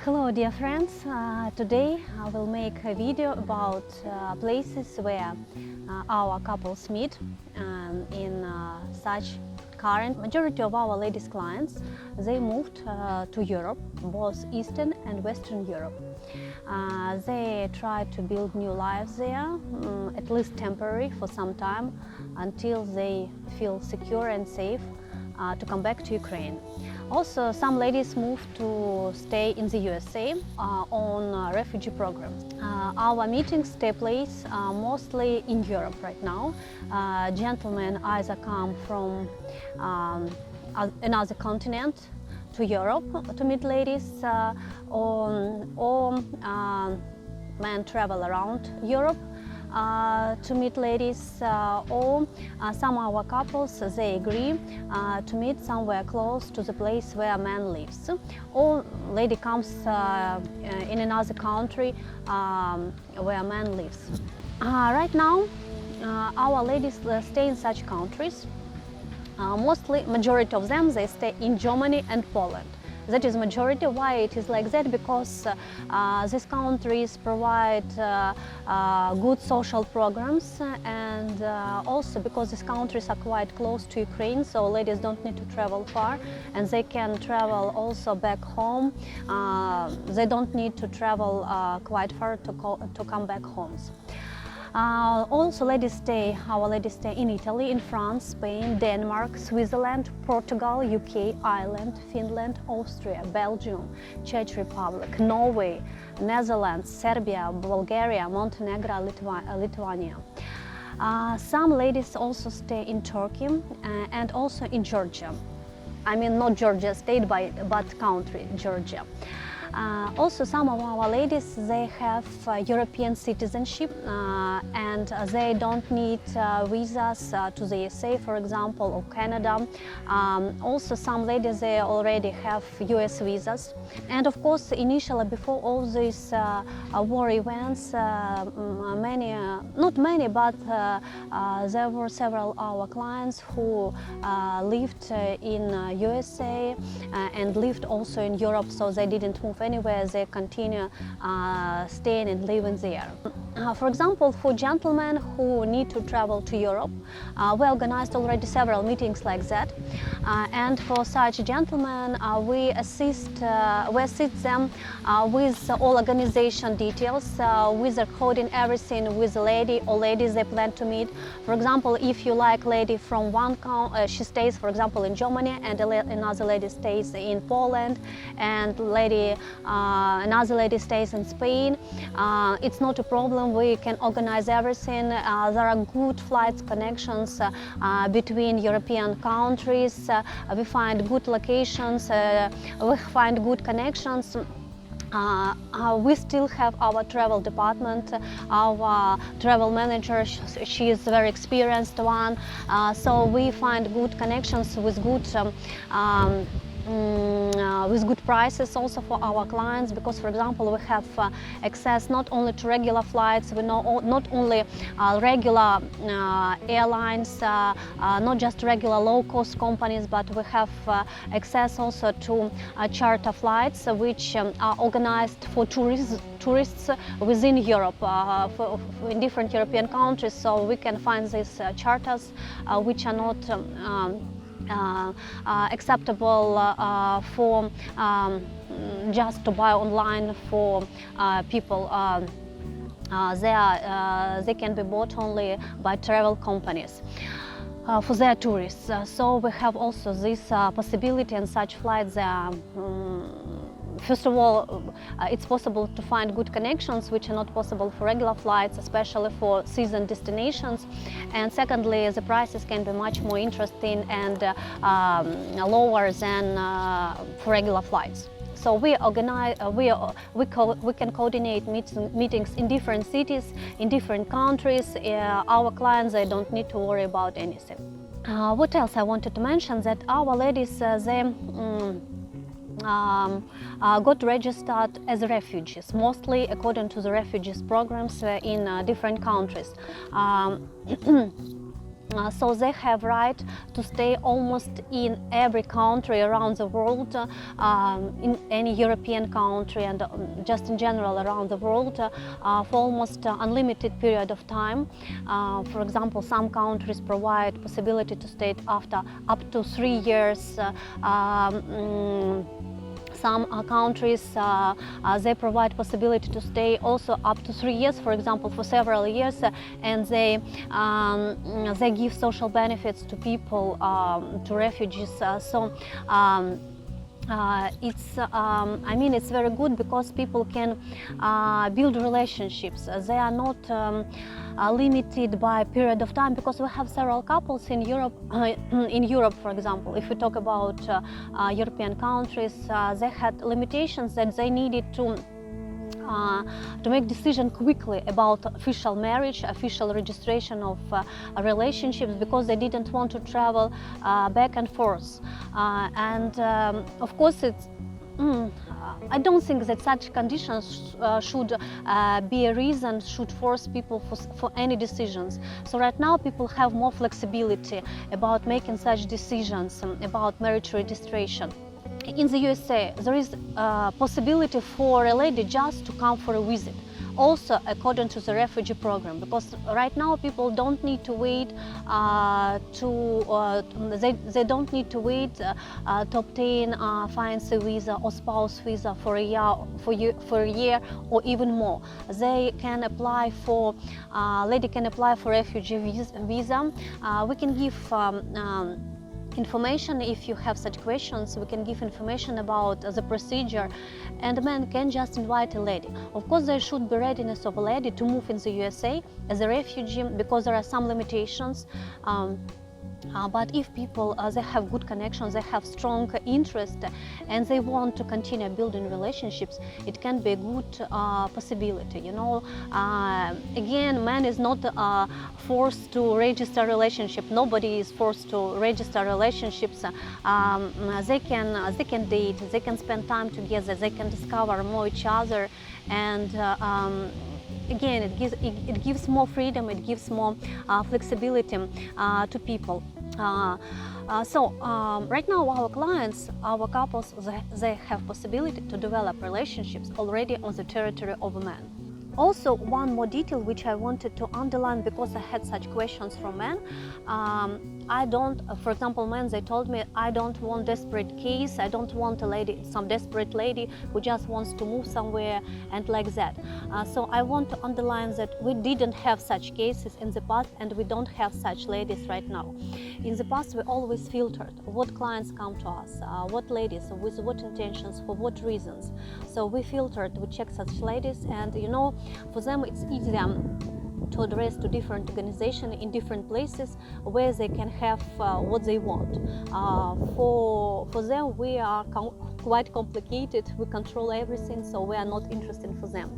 Hello dear friends, today I will make a video about places where our couples meet in such current majority of our ladies clients. They moved to Europe, both Eastern and Western Europe. They try to build new lives there, at least temporary for some time, until they feel secure and safe to come back to Ukraine. Also, some ladies moved to stay in the USA on refugee programs. Our meetings take place mostly in Europe right now. Gentlemen either come from another continent to Europe to meet ladies, or men travel around Europe to meet ladies, or some of our couples, they agree to meet somewhere close to the place where a man lives, or lady comes in another country where a man lives. Right now our ladies stay in such countries. Mostly, majority of them, they stay in Germany and Poland. That is majority. Why it is like that? Because these countries provide good social programs, and also because these countries are quite close to Ukraine, so ladies don't need to travel far, and they can travel also back home. They don't need to travel quite far to come back homes. Also, our ladies stay in Italy, in France, Spain, Denmark, Switzerland, Portugal, UK, Ireland, Finland, Austria, Belgium, Czech Republic, Norway, Netherlands, Serbia, Bulgaria, Montenegro, Lithuania. Some ladies also stay in Turkey and also in Georgia. I mean, not Georgia state, but country, Georgia. Also, some of our ladies, they have European citizenship, and they don't need visas to the USA, for example, or Canada. Also, some ladies, they already have US visas. And of course, initially, before all these war events, not many, but there were several our clients who lived in USA and lived also in Europe, so they didn't move anywhere. They continue staying and living there. For example, for gentlemen who need to travel to Europe, we organized already several meetings like that. And for such gentlemen, we assist them with all organization details, with their coding everything with the lady or ladies they plan to meet. For example, if you like lady from one country, she stays, for example, in Germany, and another lady stays in Poland, and another lady stays in Spain, it's not a problem. We can organize everything. There are good flights connections between European countries. We find good locations. We find good connections. We still have our travel department, our travel manager. She is a very experienced one. So we find good connections with good prices also for our clients, because, for example, we have access not only to regular flights, we know not only regular airlines, not just regular low-cost companies, but we have access also to charter flights, which are organized for tourists within Europe, in different European countries. So we can find these charters which are not acceptable for just to buy online for people. They can be bought only by travel companies for their tourists. So we have also this possibility, and such flights. First of all, it's possible to find good connections which are not possible for regular flights, especially for season destinations. And secondly, the prices can be much more interesting and lower than for regular flights. So we organize, we can coordinate meetings in different cities, in different countries. Our clients, they don't need to worry about anything. What else I wanted to mention? That our ladies, they got registered as refugees, mostly according to the refugees programs in different countries. So they have right to stay almost in every country around the world, in any European country and just in general around the world for almost unlimited period of time. For example, some countries provide possibility to stay after up to 3 years. Some countries they provide possibility to stay also up to 3 years, for example, for several years, and they give social benefits to people, to refugees. I mean, it's very good because people can build relationships. They are not limited by a period of time, because we have several couples in Europe. In Europe, for example, if we talk about European countries, they had limitations that they needed to make decision quickly about official marriage, official registration of relationships, because they didn't want to travel back and forth. Of course, it's I don't think that such conditions should be a reason, should force people for any decisions. So right now people have more flexibility about making such decisions about marriage registration. In the USA, there is a possibility for a lady just to come for a visit, also according to the refugee program, because right now people don't need to wait they don't need to wait to obtain a fiancé visa or spouse visa for a year or even more. They can apply for lady can apply for refugee visa. We can give information if you have such questions. We can give information about the procedure, and a man can just invite a lady. Of course, there should be readiness of a lady to move in the USA as a refugee, because there are some limitations. But if people they have good connections, they have strong interest, and they want to continue building relationships, it can be a good possibility. You know, again, man is not forced to register a relationship. Nobody is forced to register relationships. They can date, they can spend time together, they can discover more each other, and again, it gives more freedom, it gives more flexibility to people. Right now our clients, our couples, they have possibility to develop relationships already on the territory of a man. Also, one more detail which I wanted to underline, because I had such questions from men. I don't, for example, men, they told me, I don't want desperate case, I don't want a lady, some desperate lady who just wants to move somewhere and like that. So I want to underline that we didn't have such cases in the past, and we don't have such ladies right now. In the past, we always filtered what clients come to us, what ladies, with what intentions, for what reasons. So we filtered, we checked such ladies, and you know, for them it's easier to address to different organizations in different places where they can have what they want. For them, we are quite complicated, we control everything, so we are not interested for them.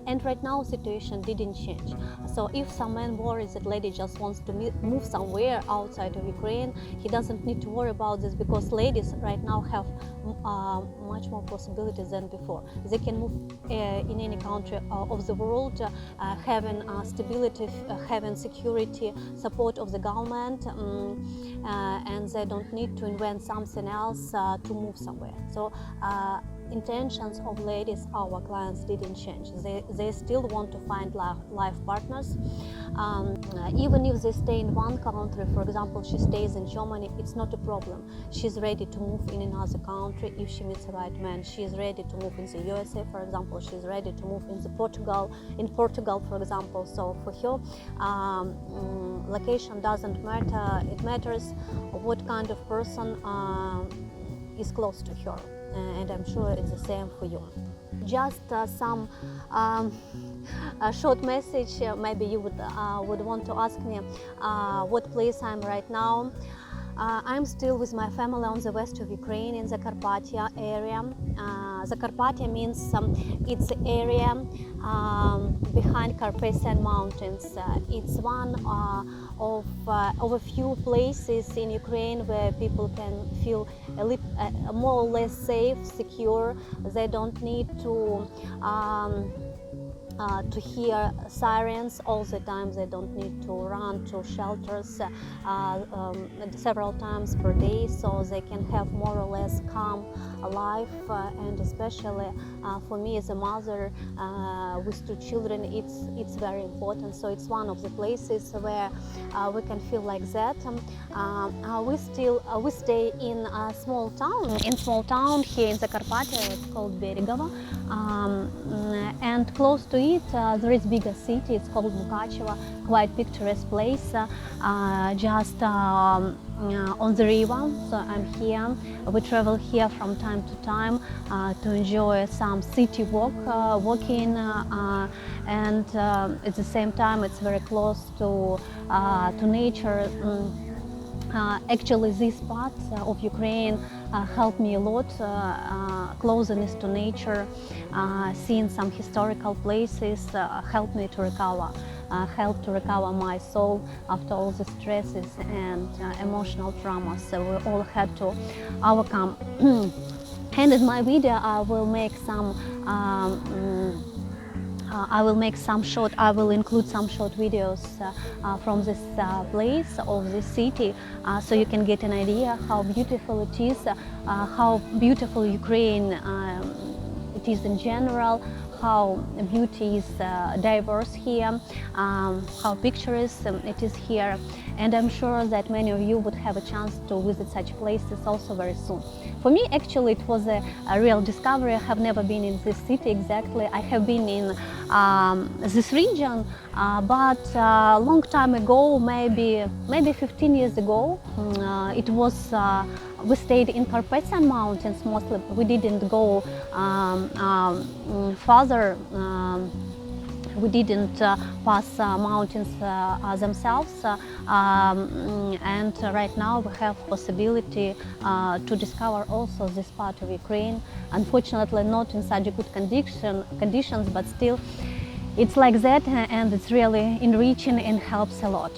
And right now situation didn't change. So if some man worries that lady just wants to move somewhere outside of Ukraine, he doesn't need to worry about this, because ladies right now have much more possibilities than before. They can move in any country of the world, having stability, having security, support of the government, and they don't need to invent something else to move somewhere. So intentions of ladies, our clients, didn't change. They still want to find life partners. Even if they stay in one country, for example, she stays in Germany, it's not a problem. She's ready to move in another country if she meets the right man. She is ready to move in the USA, for example. She's ready to move in Portugal, for example. So for her, location doesn't matter. It matters what kind of person is close to her. And I'm sure it's the same for you. Just some short message. Maybe you would want to ask me what place I'm right now. I'm still with my family on the west of Ukraine, in the Carpathia area. The Carpathia means it's the area behind Carpathian Mountains. It's one of a few places in Ukraine where people can feel more or less safe, secure. They don't need to to hear sirens all the time. They don't need to run to shelters several times per day, so they can have more or less calm life. And especially for me as a mother with 2 children, it's very important. So it's one of the places where we can feel like that. We stay in a small town here in Zakarpattia. It's called Beregovo, and close to it there is bigger city. It's called Mukachevo, quite picturesque place, just on the river. So I'm here. We travel here from time to time to enjoy some city walking, and at the same time it's very close to nature. Actually, this part of Ukraine helped me a lot, closeness to nature, seeing some historical places helped me to recover my soul after all the stresses and emotional traumas we all had to overcome. And in my video I will make some I will include some short videos from this place of this city, so you can get an idea how beautiful it is, how beautiful Ukraine it is in general, how beauty is diverse here, how picturesque it is here. And I'm sure that many of you would have a chance to visit such places also very soon. For me, actually, it was a real discovery. I have never been in this city exactly. I have been in this region, but a long time ago, maybe 15 years ago, it was. We stayed in Carpathian Mountains mostly. We didn't go further. We didn't pass mountains themselves, and right now we have possibility to discover also this part of Ukraine. Unfortunately, not in such good conditions, but still, it's like that, and it's really enriching and helps a lot.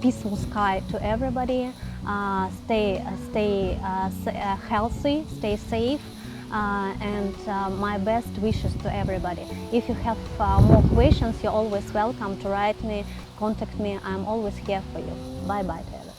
Peaceful sky to everybody. Stay healthy, stay safe. And my best wishes to everybody. If you have more questions, you're always welcome to write me, contact me. I'm always here for you. Bye bye to everybody.